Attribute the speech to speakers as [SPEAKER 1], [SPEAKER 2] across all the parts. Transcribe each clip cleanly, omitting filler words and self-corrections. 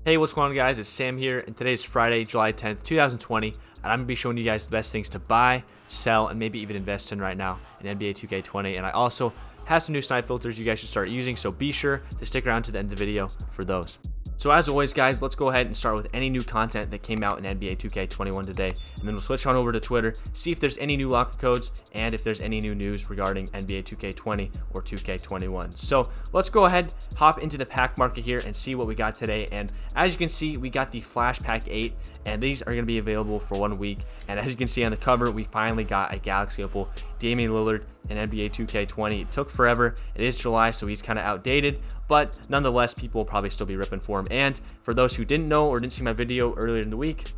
[SPEAKER 1] Hey, what's going on, guys? It's Sam here, and today's Friday, July 10th, 2020, and I'm going to be showing you guys the best things to buy, sell, and maybe even invest in right now in NBA 2K20, and I also have some new snipe filters you guys should start using, so be sure to stick around to the end of the video for those. So as always, guys, let's go ahead and start with any new content that came out in NBA 2K21 today, and then we'll switch on over to Twitter, see if there's any new locker codes, and if there's any new news regarding NBA 2K20 or 2K21. So let's go ahead, hop into the pack market here and see what we got today. And as you can see, we got the Flash Pack 8, and these are going to be available for 1 week. And as you can see on the cover, we finally got a Galaxy Opal Damien Lillard in NBA 2K20. It took forever. It is July, so he's kind of outdated, but nonetheless, people will probably still be ripping for him. And for those who didn't know or didn't see my video earlier in the week,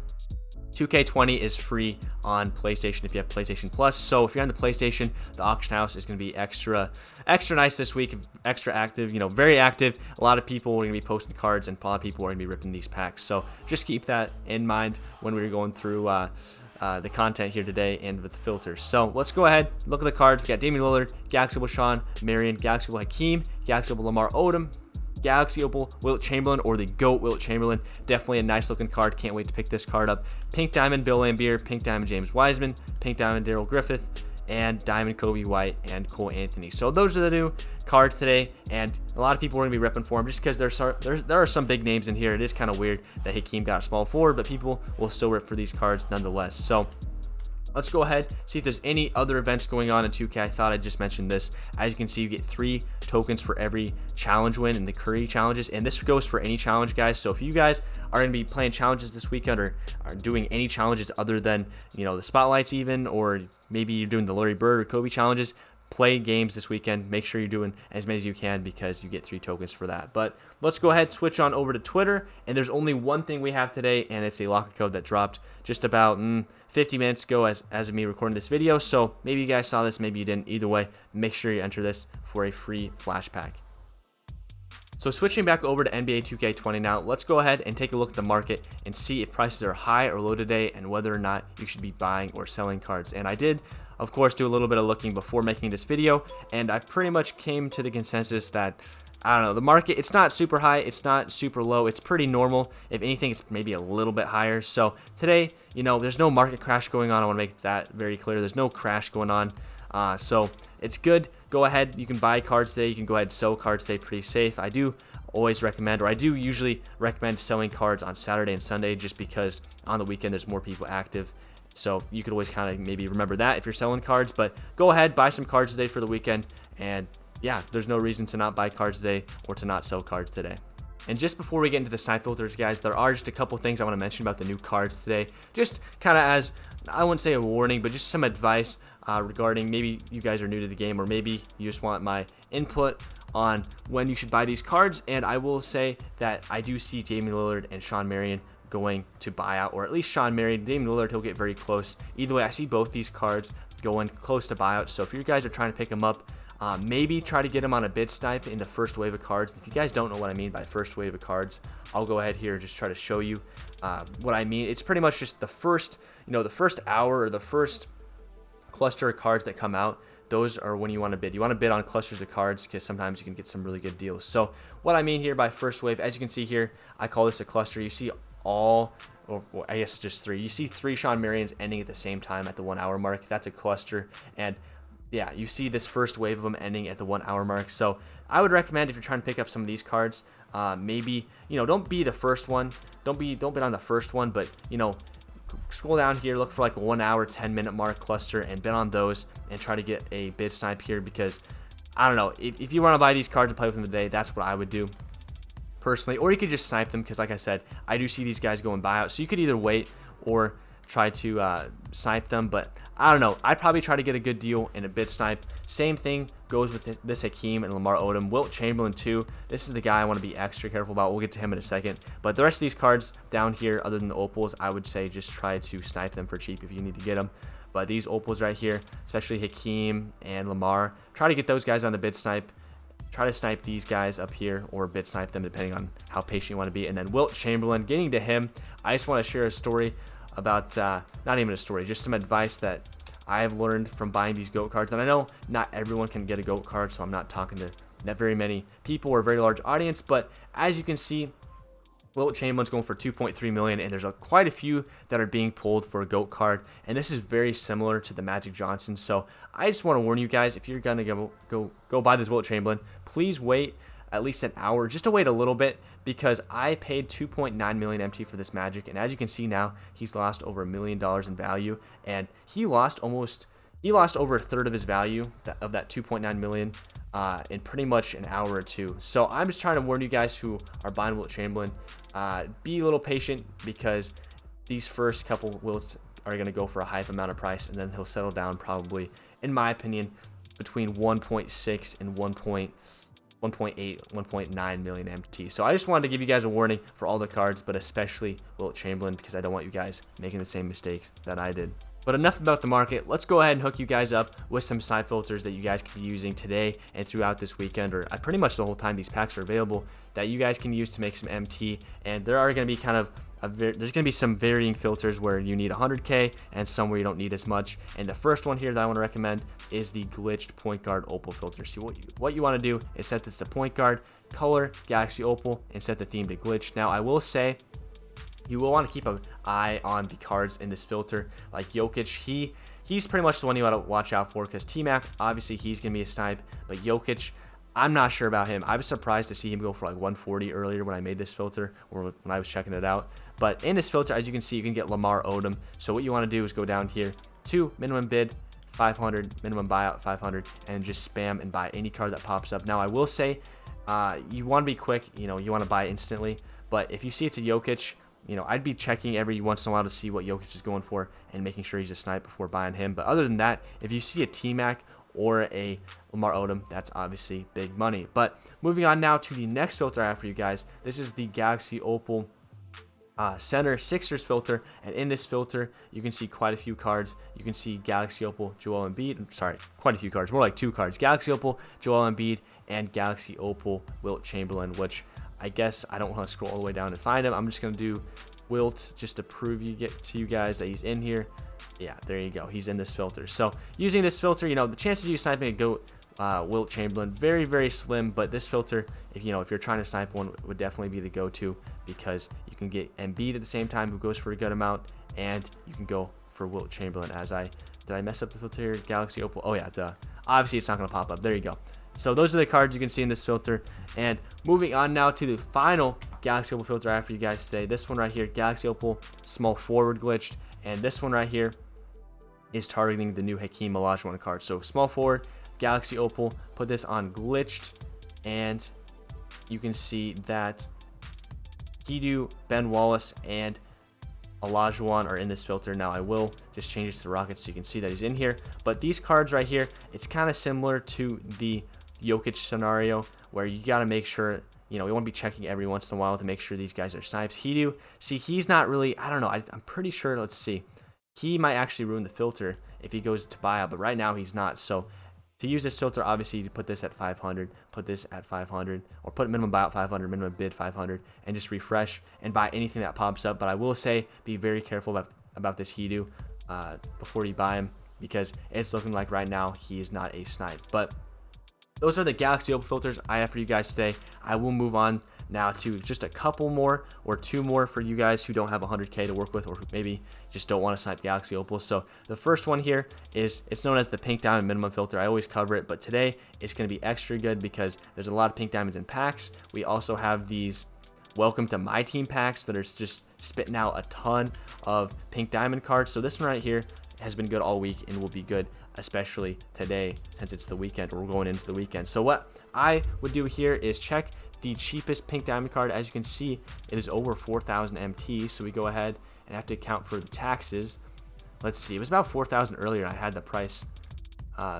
[SPEAKER 1] 2K20 is free on PlayStation if you have PlayStation Plus. So if you're on the PlayStation, the auction house is going to be extra nice this week, extra active, very active. A lot of people are going to be posting cards, and a lot of people are going to be ripping these packs. So just keep that in mind when we're going through the content here today and with the filters. So let's go ahead, look at the cards. We got Damien Lillard, Galaxy Opal Shawn Marion, Galaxy Opal Hakeem, Galaxy Opal Lamar Odom, Galaxy Opal Wilt Chamberlain, or the GOAT Wilt Chamberlain. Definitely a nice looking card. Can't wait to pick this card up. Pink Diamond Bill Laimbeer, Pink Diamond James Wiseman, Pink Diamond Daryl Griffith, and Diamond Kobe White and Cole Anthony. So those are the new cards today, and a lot of people are going to be repping for them just because there are some big names in here. It is kind of weird that Hakeem got a small forward, but people will still rip for these cards nonetheless. So let's go ahead, see if there's any other events going on in 2K. I thought I'd just mention this. As you can see, you get 3 tokens for every challenge win in the Curry challenges, and this goes for any challenge, guys. So if you guys are going to be playing challenges this weekend or are doing any challenges other than, the spotlights even, or maybe you're doing the Larry Bird or Kobe challenges, play games this weekend. Make sure you're doing as many as you can because you get 3 tokens for that. But let's go ahead, switch on over to Twitter, and there's only one thing we have today, and it's a locker code that dropped just about 50 minutes ago as of me recording this video. So maybe you guys saw this, maybe you didn't. Either way, make sure you enter this for a free flash pack. So switching back over to NBA 2K20 now, let's go ahead and take a look at the market and see if prices are high or low today and whether or not you should be buying or selling cards. And I did, of course, do a little bit of looking before making this video, and I pretty much came to the consensus that, I don't know, the market, it's not super high, it's not super low, it's pretty normal. If anything, it's maybe a little bit higher. So today, there's no market crash going on. I want to make that very clear. There's no crash going on. So it's good. Go ahead, you can buy cards today, you can go ahead and sell cards today, pretty safe. I do always recommend, or I do usually recommend selling cards on Saturday and Sunday just because on the weekend there's more people active. So you could always kind of maybe remember that if you're selling cards, but go ahead, buy some cards today for the weekend, and yeah, there's no reason to not buy cards today or to not sell cards today. And just before we get into the snipe filters, guys, there are just a couple things I want to mention about the new cards today. Just kind of as, I wouldn't say a warning, but just some advice regarding maybe you guys are new to the game, or maybe you just want my input on when you should buy these cards. And I will say that I do see Damien Lillard and Shawn Marion going to buyout, or at least Shawn Marion. Damien Lillard, he'll get very close. Either way, I see both these cards going close to buyout. So if you guys are trying to pick them up, maybe try to get them on a bid snipe in the first wave of cards. If you guys don't know what I mean by first wave of cards, I'll go ahead here and just try to show you what I mean. It's pretty much just the first, the first hour or the first cluster of cards that come out. Those are when you want to bid. You want to bid on clusters of cards because sometimes you can get some really good deals. So what I mean here by first wave, as you can see here, I call this a cluster. You see all, or I guess just 3. You see 3 Shawn Marions ending at the same time at the 1 hour mark. That's a cluster. And yeah, you see this first wave of them ending at the 1 hour mark. So I would recommend, if you're trying to pick up some of these cards, maybe, don't be the first one. Don't bid on the first one, but, scroll down here, look for like a 1 hour, 10-minute mark cluster and bid on those and try to get a bid snipe here, because I don't know, if you want to buy these cards and play with them today, that's what I would do personally. Or you could just snipe them, because like I said, I do see these guys going buyout. So you could either wait or try to snipe them, but I don't know, I'd probably try to get a good deal in a bid snipe. Same thing goes with this Hakeem and Lamar Odom. Wilt Chamberlain too, this is the guy I want to be extra careful about. We'll get to him in a second, but the rest of these cards down here, other than the opals, I would say just try to snipe them for cheap if you need to get them. But these opals right here, especially Hakeem and Lamar, try to get those guys on the bid snipe. Try to snipe these guys up here, or bid snipe them depending on how patient you want to be. And then Wilt Chamberlain, getting to him, I just want to share a story about, not even a story, just some advice that I have learned from buying these GOAT cards. And I know not everyone can get a GOAT card, so I'm not talking to that very many people or a very large audience, but as you can see, Wilt Chamberlain's going for 2.3 million, and there's quite a few that are being pulled for a GOAT card, and this is very similar to the Magic Johnson. So I just want to warn you guys, if you're gonna go buy this Wilt Chamberlain, please wait at least an hour, just to wait a little bit, because I paid 2.9 million MT for this Magic, and as you can see now, he's lost over $1 million in value, and he lost over a third of his value of that 2.9 million in pretty much an hour or two. So I'm just trying to warn you guys who are buying Wilt Chamberlain, be a little patient, because these first couple Wilts are going to go for a hype amount of price, and then he'll settle down probably, in my opinion, between 1.6 and 1.8, 1.9 million MT. So I just wanted to give you guys a warning for all the cards, but especially Wilt Chamberlain, because I don't want you guys making the same mistakes that I did. But enough about the market. Let's go ahead and hook you guys up with some snipe filters that you guys can be using today and throughout this weekend, or pretty much the whole time these packs are available, that you guys can use to make some MT. And there are going to be there's going to be some varying filters where you need 100k and some where you don't need as much. And the first one here that I want to recommend is the glitched point guard Opal filter. So what you want to do is set this to point guard, color Galaxy Opal, and set the theme to glitched. Now I will say, you will want to keep an eye on the cards in this filter, like Jokic. He's pretty much the one you want to watch out for, because T-Mac, obviously he's going to be a snipe, but Jokic, I'm not sure about him. I was surprised to see him go for like 140 earlier when I made this filter, or when I was checking it out. But in this filter, as you can see, you can get Lamar Odom. So what you want to do is go down here to minimum bid 500, minimum buyout 500, and just spam and buy any card that pops up. Now I will say, you want to be quick. You want to buy instantly. But if you see it's a Jokic, I'd be checking every once in a while to see what Jokic is going for and making sure he's a snipe before buying him. But other than that, if you see a T-Mac or a Lamar Odom, that's obviously big money. But moving on now to the next filter I have for you guys. This is the Galaxy Opal Center Sixers filter, and in this filter you can see quite a few cards. You can see Galaxy Opal Joel Embiid, sorry, quite a few cards, more like 2 cards, Galaxy Opal Joel Embiid and Galaxy Opal Wilt Chamberlain, which I guess I don't want to scroll all the way down and find him. I'm just going to do Wilt just to prove to you guys that he's in here. Yeah, there you go. He's in this filter. So using this filter, the chances of you sniping a GOAT Wilt Chamberlain, very, very slim. But this filter, if you're trying to snipe one, would definitely be the go-to, because you can get Embiid at the same time, who goes for a good amount, and you can go for Wilt Chamberlain. Did I mess up the filter here? Galaxy Opal. Oh yeah, duh. Obviously it's not going to pop up. There you go. So those are the cards you can see in this filter. And moving on now to the final Galaxy Opal filter I have for you guys today. This one right here, Galaxy Opal small forward glitched, and this one right here is targeting the new Hakeem Olajuwon card. So small forward, Galaxy Opal, put this on glitched, and you can see that Hidu, Ben Wallace, and Olajuwon are in this filter. Now I will just change it to the Rockets so you can see that he's in here. But these cards right here, it's kind of similar to the Jokic scenario, where you got to make sure, you want to be checking every once in a while to make sure these guys are snipes. Hidu, see, he's not really, I don't know, I'm pretty sure, let's see, he might actually ruin the filter if he goes to buyout, but right now he's not. So to use this filter, obviously you put this at 500, put this at 500, or put minimum buyout 500, minimum bid 500, and just refresh and buy anything that pops up. But I will say, be very careful about this Hidu before you buy him, because it's looking like right now he is not a snipe. But those are the Galaxy Opal filters I have for you guys today. I will move on now to just a couple more, or 2 more, for you guys who don't have 100k to work with, or who maybe just don't want to snipe Galaxy Opal. So the first one here it's known as the pink diamond minimum filter. I always cover it, but today it's going to be extra good because there's a lot of pink diamonds in packs. We also have these Welcome to My Team packs that are just spitting out a ton of pink diamond cards. So this one right here has been good all week and will be good especially today, since it's the weekend, or we're going into the weekend. So what I would do here is check the cheapest pink diamond card. As you can see, it is over 4,000 MT. So we go ahead and have to account for the taxes. Let's see, it was about 4,000 earlier. I had the price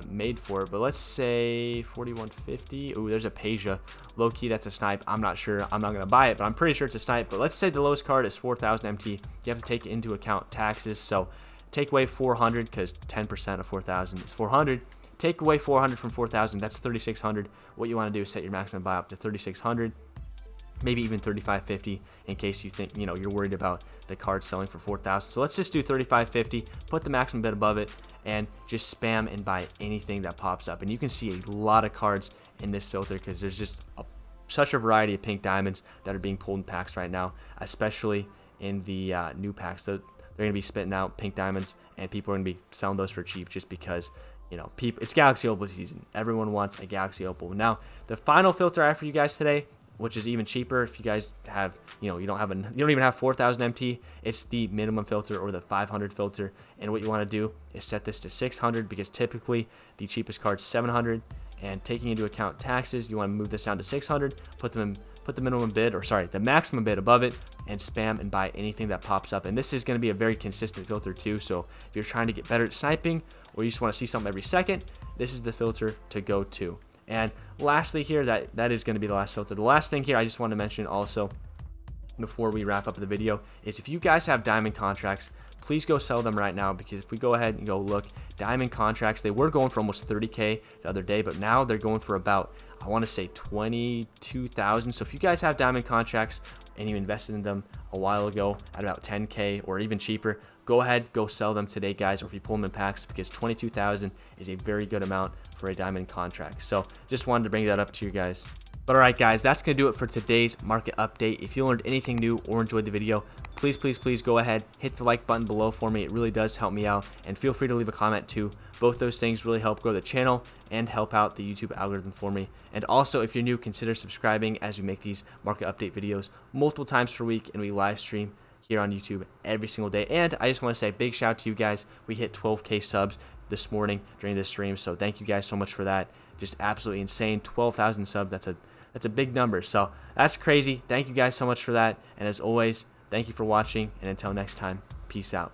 [SPEAKER 1] made for it, but let's say 4,150. Ooh, there's a Peja. Low key, that's a snipe. I'm not sure. I'm not gonna buy it, but I'm pretty sure it's a snipe. But let's say the lowest card is 4,000 MT. You have to take into account taxes. So take away 400, because 10% of 4,000 is 400. Take away 400 from 4,000, that's 3,600. What you want to do is set your maximum buy up to 3,600, maybe even 3,550, in case you think, you're worried about the card selling for 4,000. So let's just do 3,550, put the maximum bid above it, and just spam and buy anything that pops up. And you can see a lot of cards in this filter, because there's just such a variety of pink diamonds that are being pulled in packs right now, especially in the new packs. So they're going to be spitting out pink diamonds, and people are going to be selling those for cheap just because, you know, it's Galaxy Opal season. Everyone wants a Galaxy Opal. Now, the final filter I have for you guys today, which is even cheaper if you guys have, you know, you don't even have 4,000 MT. It's the minimum filter, or the 500 filter. And what you want to do is set this to 600, because typically the cheapest card's 700. And taking into account taxes, you want to move this down to 600. Put the minimum bid, or sorry, the maximum bid above it, and spam and buy anything that pops up. And this is going to be a very consistent filter too. So if you're trying to get better at sniping, or you just want to see something every second, this is the filter to go to. And lastly here, that is going to be the last filter. The last thing here I just want to mention also before we wrap up the video is, if you guys have diamond contracts, please go sell them right now, because if we go ahead and go look, diamond contracts, they were going for almost 30K the other day, but now they're going for about, I want to say 22,000. So if you guys have diamond contracts and you invested in them a while ago at about 10K or even cheaper, go ahead, go sell them today, guys, or if you pull them in packs, because 22,000 is a very good amount for a diamond contract. So just wanted to bring that up to you guys. But all right, guys, that's going to do it for today's market update. If you learned anything new or enjoyed the video, please go ahead, hit the like button below for me. It really does help me out, and feel free to leave a comment too. Both those things really help grow the channel and help out the YouTube algorithm for me. And also, if you're new, consider subscribing, as we make these market update videos multiple times per week, and we live stream here on YouTube every single day. And I just want to say a big shout out to you guys. We hit 12K subs this morning during this stream, so thank you guys so much for that. Just absolutely insane. 12,000 subs, that's a big number, so that's crazy. Thank you guys so much for that, and as always, thank you for watching, and until next time, peace out.